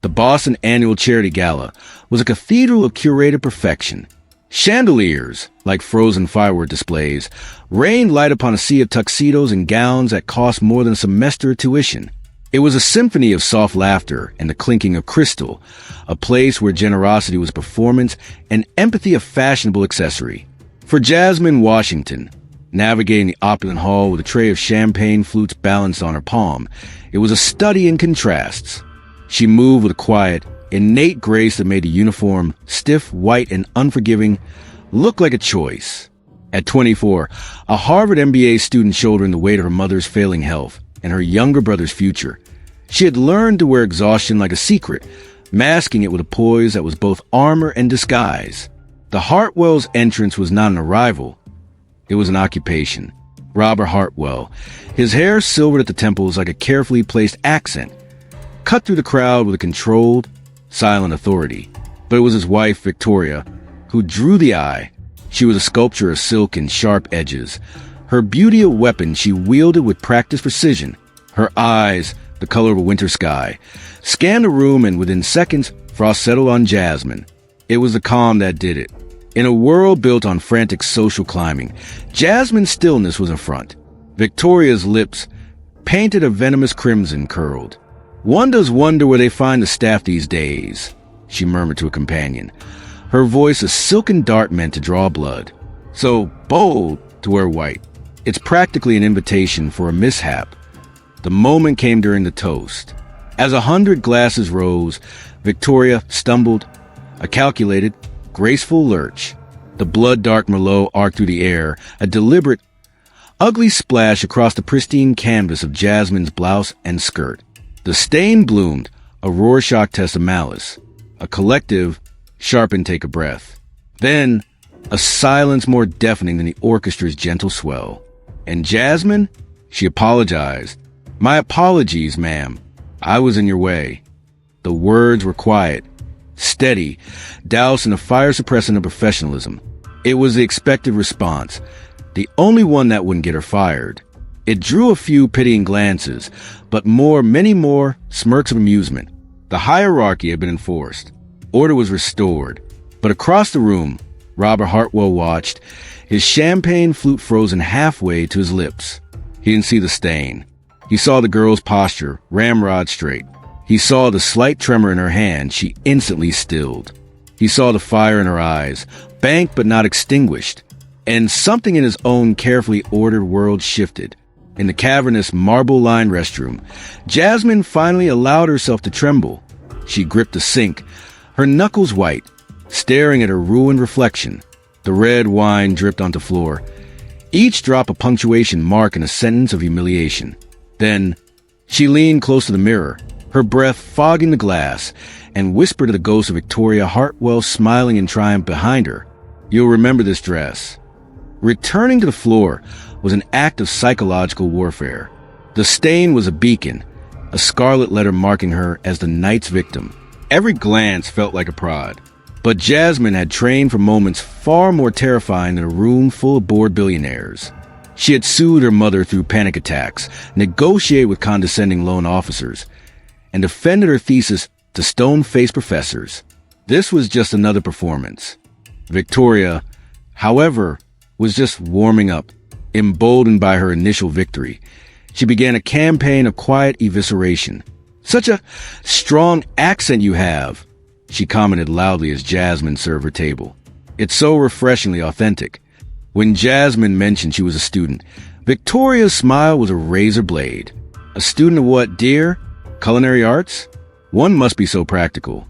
The Boston Annual Charity Gala was a cathedral of curated perfection. Chandeliers, like frozen firework displays, rained light upon a sea of tuxedos and gowns that cost more than a semester of tuition. It was a symphony of soft laughter and the clinking of crystal, a place where generosity was performance and empathy a fashionable accessory. For Jasmine Washington, navigating the opulent hall with a tray of champagne flutes balanced on her palm, it was a study in contrasts. She moved with a quiet, innate grace that made the uniform, stiff, white, and unforgiving, look like a choice. At 24, a Harvard MBA student shouldering the weight of her mother's failing health and her younger brother's future, she had learned to wear exhaustion like a secret, masking it with a poise that was both armor and disguise. The Hartwell's entrance was not an arrival. It was an occupation. Robert Hartwell, his hair silvered at the temples like a carefully placed accent, cut through the crowd with a controlled, silent authority. But it was his wife, Victoria, who drew the eye. She was a sculpture of silk and sharp edges. Her beauty a weapon she wielded with practiced precision. Her eyes, the color of a winter sky, scanned the room, and within seconds, frost settled on Jasmine. It was the calm that did it. In a world built on frantic social climbing, Jasmine's stillness was in front. Victoria's lips, painted a venomous crimson, curled. "One does wonder where they find the staff these days," she murmured to a companion, her voice a silken dart meant to draw blood. "So bold to wear white. It's practically an invitation for a mishap." The moment came during the toast. As 100 glasses rose, Victoria stumbled, a calculated, graceful lurch. The blood-dark Merlot arced through the air, a deliberate, ugly splash across the pristine canvas of Jasmine's blouse and skirt. The stain bloomed, a Rorschach test of malice, a collective, sharp intake of breath. Then, a silence more deafening than the orchestra's gentle swell. And Jasmine? She apologized. "My apologies, ma'am. I was in your way." The words were quiet, steady, doused in a fire suppressant of professionalism. It was the expected response, the only one that wouldn't get her fired. It drew a few pitying glances, but many more, smirks of amusement. The hierarchy had been enforced. Order was restored. But across the room, Robert Hartwell watched, his champagne flute frozen halfway to his lips. He didn't see the stain. He saw the girl's posture, ramrod straight. He saw the slight tremor in her hand she instantly stilled. He saw the fire in her eyes, banked but not extinguished. And something in his own carefully ordered world shifted. In the cavernous, marble-lined restroom, Jasmine finally allowed herself to tremble. She gripped the sink, her knuckles white, staring at her ruined reflection. The red wine dripped onto the floor, each drop a punctuation mark in a sentence of humiliation. Then, she leaned close to the mirror, her breath fogging the glass, and whispered to the ghost of Victoria Hartwell smiling in triumph behind her, "You'll remember this dress." Returning to the floor was an act of psychological warfare. The stain was a beacon, a scarlet letter marking her as the night's victim. Every glance felt like a prod. But Jasmine had trained for moments far more terrifying than a room full of bored billionaires. She had soothed her mother through panic attacks, negotiated with condescending loan officers, and defended her thesis to stone-faced professors. This was just another performance. Victoria, however, was just warming up, emboldened by her initial victory. She began a campaign of quiet evisceration. "Such a strong accent you have," she commented loudly as Jasmine served her table. "It's so refreshingly authentic." When Jasmine mentioned she was a student, Victoria's smile was a razor blade. "A student of what, dear? Culinary arts? One must be so practical."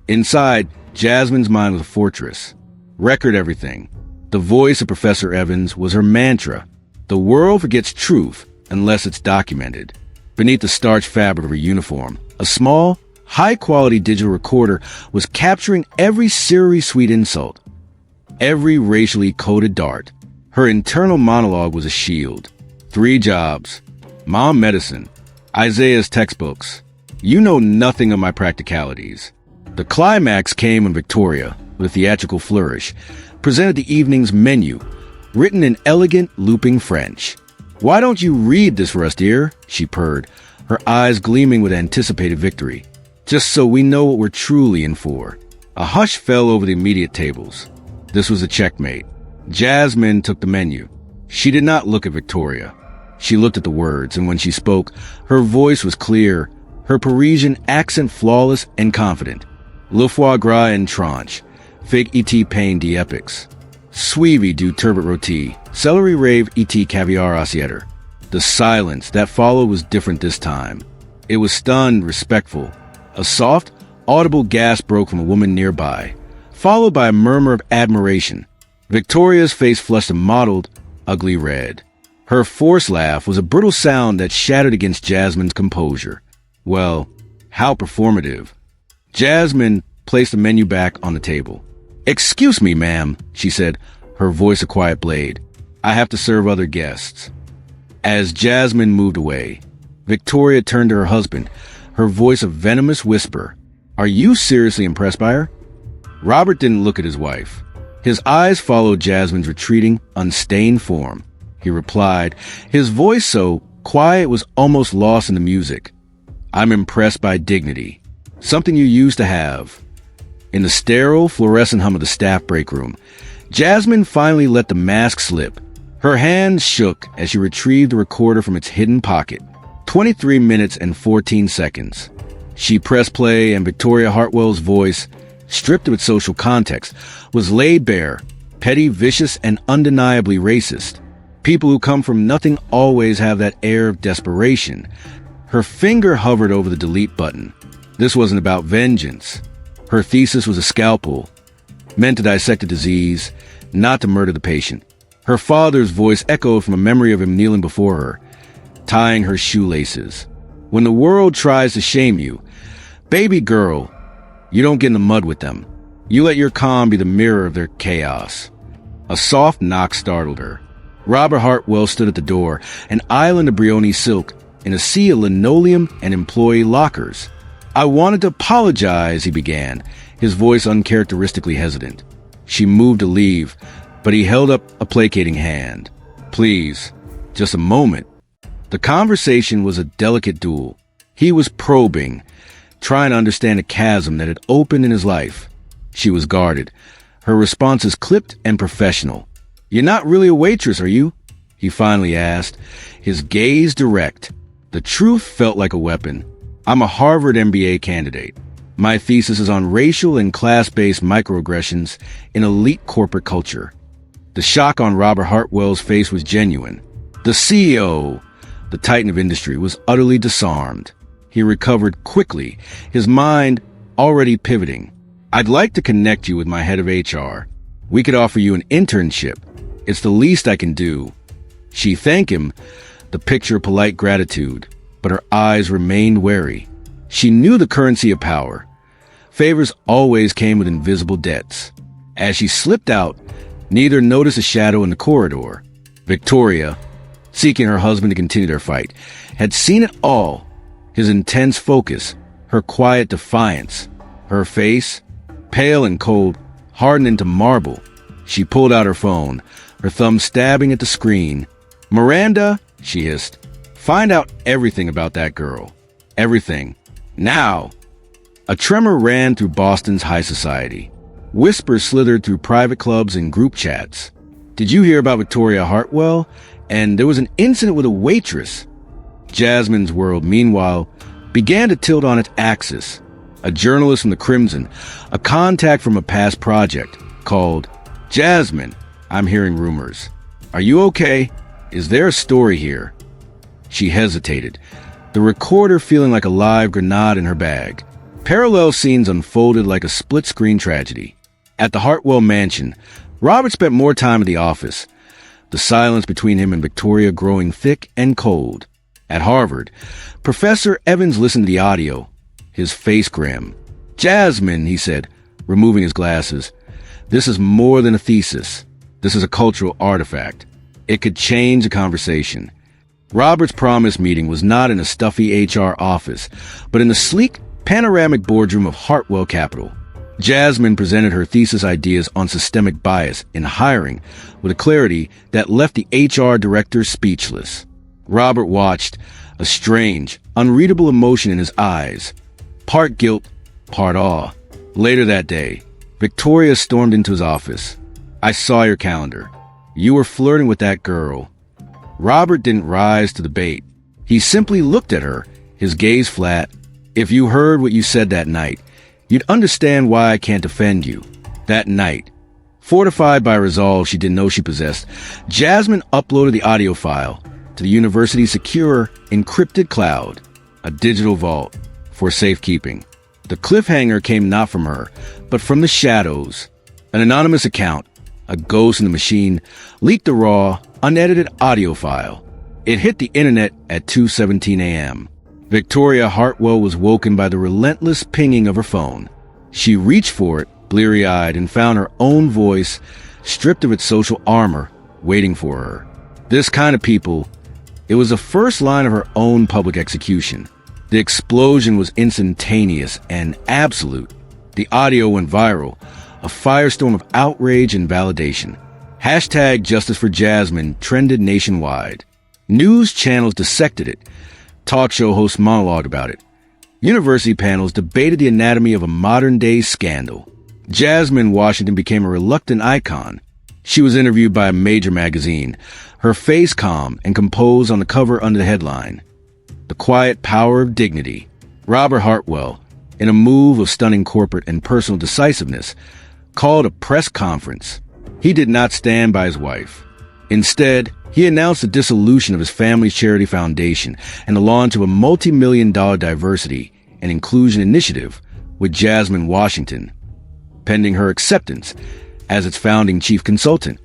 Inside, Jasmine's mind was a fortress. Record everything. The voice of Professor Evans was her mantra. The world forgets truth unless it's documented. Beneath the starched fabric of her uniform, a small, high-quality digital recorder was capturing every syrupy sweet insult, every racially coded dart. Her internal monologue was a shield. 3 jobs, mom medicine, Isaiah's textbooks. You know nothing of my practicalities. The climax came when Victoria, with a theatrical flourish, presented the evening's menu, written in elegant, looping French. "Why don't you read this for us, dear?" she purred, her eyes gleaming with anticipated victory. just so we know what we're truly in for. A hush fell over the immediate tables. This was a checkmate. Jasmine took the menu. She did not look at Victoria. She looked at the words, and when she spoke, her voice was clear, her Parisian accent flawless and confident. Le foie gras en tranche, fig et pain d'epics, suivi du turbot rôti, celery rave et caviar assiette. The silence that followed was different this time. It was stunned, respectful. A soft, audible gasp broke from a woman nearby, followed by a murmur of admiration. Victoria's face flushed a mottled, ugly red. Her forced laugh was a brittle sound that shattered against Jasmine's composure. Well, how performative. Jasmine placed the menu back on the table. "Excuse me, ma'am," she said, her voice a quiet blade. "I have to serve other guests." As Jasmine moved away, Victoria turned to her husband, her voice a venomous whisper. "Are you seriously impressed by her?" Robert didn't look at his wife. His eyes followed Jasmine's retreating, unstained form. He replied, his voice so quiet it was almost lost in the music. "I'm impressed by dignity. Something you used to have." In the sterile, fluorescent hum of the staff break room, Jasmine finally let the mask slip. Her hands shook as she retrieved the recorder from its hidden pocket. 23 minutes and 14 seconds. She pressed play, and Victoria Hartwell's voice, stripped of its social context, was laid bare, petty, vicious, and undeniably racist. People who come from nothing always have that air of desperation. Her finger hovered over the delete button. This wasn't about vengeance. Her thesis was a scalpel, meant to dissect a disease, not to murder the patient. Her father's voice echoed from a memory of him kneeling before her, tying her shoelaces. "When the world tries to shame you, baby girl, you don't get in the mud with them. You let your calm be the mirror of their chaos." A soft knock startled her. Robert Hartwell stood at the door, an island of Brioni silk in a sea of linoleum and employee lockers. "I wanted to apologize," he began, his voice uncharacteristically hesitant. She moved to leave, but he held up a placating hand. "Please, just a moment." The conversation was a delicate duel. He was probing, trying to understand a chasm that had opened in his life. She was guarded, her responses clipped and professional. "You're not really a waitress, are you?" he finally asked, his gaze direct. The truth felt like a weapon. "I'm a Harvard MBA candidate. My thesis is on racial and class-based microaggressions in elite corporate culture." The shock on Robert Hartwell's face was genuine. The CEO, the titan of industry, was utterly disarmed. He recovered quickly, his mind already pivoting. "I'd like to connect you with my head of HR. We could offer you an internship. It's the least I can do." She thanked him, the picture of polite gratitude, but her eyes remained wary. She knew the currency of power. Favors always came with invisible debts. As she slipped out, neither noticed a shadow in the corridor. Victoria, seeking her husband to continue their fight, had seen it all. His intense focus, her quiet defiance, her face, pale and cold, hardened into marble. She pulled out her phone, her thumb stabbing at the screen. "Miranda," she hissed, "find out everything about that girl. Everything. Now." A tremor ran through Boston's high society. Whispers slithered through private clubs and group chats. "Did you hear about Victoria Hartwell? And there was an incident with a waitress." Jasmine's world, meanwhile, began to tilt on its axis. A journalist from the Crimson, a contact from a past project, called. "Jasmine, I'm hearing rumors. Are you okay? Is there a story here?" She hesitated, the recorder feeling like a live grenade in her bag. Parallel scenes unfolded like a split-screen tragedy. At the Hartwell mansion, Robert spent more time at the office, the silence between him and Victoria growing thick and cold. At Harvard, Professor Evans listened to the audio, his face grim. "Jasmine," he said, removing his glasses, "this is more than a thesis. This is a cultural artifact. It could change the conversation." Robert's promised meeting was not in a stuffy HR office, but in the sleek, panoramic boardroom of Hartwell Capital. Jasmine presented her thesis ideas on systemic bias in hiring with a clarity that left the HR director speechless. Robert watched, a strange, unreadable emotion in his eyes. Part guilt, part awe. Later that day, Victoria stormed into his office. "I saw your calendar. You were flirting with that girl." Robert didn't rise to the bait. He simply looked at her, his gaze flat. "If you heard what you said that night, you'd understand why I can't defend you." That night, fortified by resolve she didn't know she possessed, Jasmine uploaded the audio file to the university's secure, encrypted cloud, a digital vault for safekeeping. The cliffhanger came not from her, but from the shadows. An anonymous account, a ghost in the machine, leaked the raw, unedited audio file. It hit the internet at 2:17 a.m. Victoria Hartwell was woken by the relentless pinging of her phone. She reached for it, bleary-eyed, and found her own voice, stripped of its social armor, waiting for her. This kind of people, it was the first line of her own public execution. The explosion was instantaneous and absolute. The audio went viral, a firestorm of outrage and validation. Hashtag Justice for Jasmine trended nationwide. News channels dissected it. Talk show hosts monologued about it. University panels debated the anatomy of a modern-day scandal. Jasmine Washington became a reluctant icon. She was interviewed by a major magazine, her face calm and composed on the cover under the headline, "The Quiet Power of Dignity." Robert Hartwell, in a move of stunning corporate and personal decisiveness, called a press conference. He did not stand by his wife. Instead, he announced the dissolution of his family's charity foundation and the launch of a multi-million-dollar diversity and inclusion initiative with Jasmine Washington, pending her acceptance as its founding chief consultant.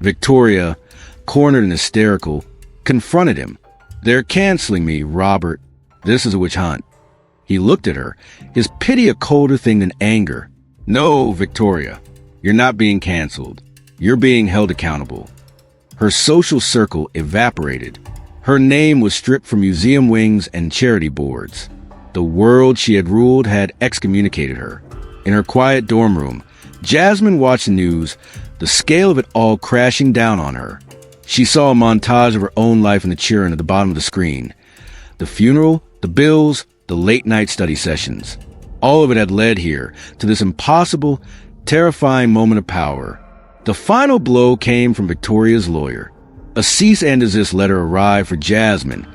Victoria, cornered and hysterical, confronted him. "They're canceling me, Robert. This is a witch hunt." He looked at her, his pity a colder thing than anger. "No, Victoria, you're not being canceled. You're being held accountable." Her social circle evaporated. Her name was stripped from museum wings and charity boards. The world she had ruled had excommunicated her. In her quiet dorm room, Jasmine watched the news, the scale of it all crashing down on her. She saw a montage of her own life in the churn at the bottom of the screen. The funeral, the bills, the late-night study sessions. All of it had led here to this impossible, terrifying moment of power. The final blow came from Victoria's lawyer. A cease and desist letter arrived for Jasmine,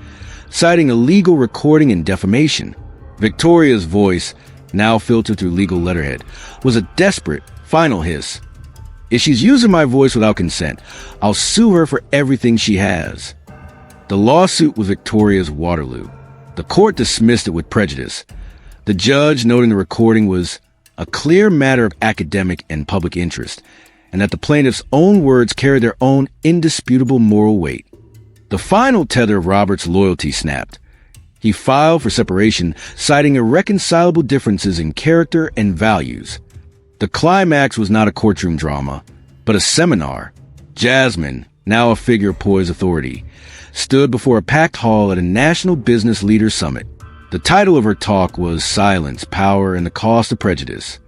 citing illegal recording and defamation. Victoria's voice, now filtered through legal letterhead, was a desperate, final hiss. "If she's using my voice without consent, I'll sue her for everything she has." The lawsuit was Victoria's Waterloo. The court dismissed it with prejudice. The judge noting the recording was a clear matter of academic and public interest, and that the plaintiff's own words carried their own indisputable moral weight. The final tether of Robert's loyalty snapped. He filed for separation, citing irreconcilable differences in character and values. The climax was not a courtroom drama, but a seminar. Jasmine, now a figure of poised authority, stood before a packed hall at a National Business Leaders Summit. The title of her talk was Silence, Power, and the Cost of Prejudice.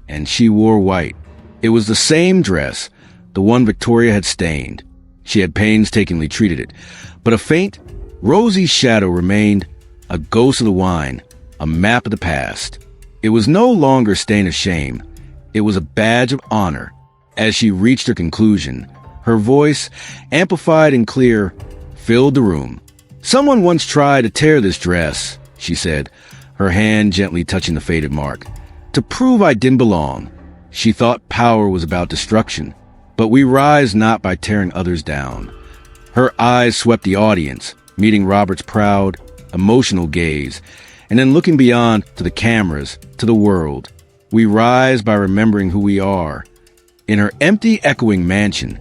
And she wore white. It was the same dress, the one Victoria had stained. She had painstakingly treated it, but a faint, rosy shadow remained, a ghost of the wine, a map of the past. It was no longer a stain of shame. It was a badge of honor. As she reached her conclusion, her voice, amplified and clear, filled the room. "Someone once tried to tear this dress," she said, her hand gently touching the faded mark, "to prove I didn't belong. She thought power was about destruction, but we rise not by tearing others down." Her eyes swept the audience, meeting Robert's proud, emotional gaze, and then looking beyond to the cameras, to the world. We rise by remembering who we are. In her empty, echoing mansion,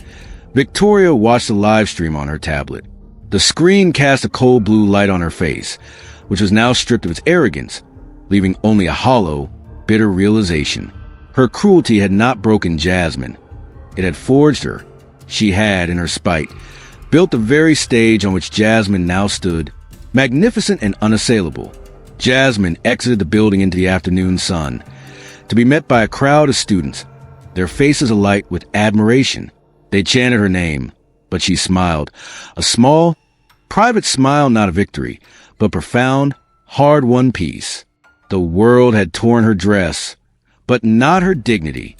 Victoria watched the live stream on her tablet. The screen cast a cold blue light on her face, which was now stripped of its arrogance, leaving only a hollow, bitter realization. Her cruelty had not broken Jasmine. It had forged her. She had, in her spite, built the very stage on which Jasmine now stood, magnificent and unassailable. Jasmine exited the building into the afternoon sun, to be met by a crowd of students, their faces alight with admiration. They chanted her name, but she smiled, a small, private smile, not a victory, but profound, hard-won peace. The world had torn her dress, but not her dignity.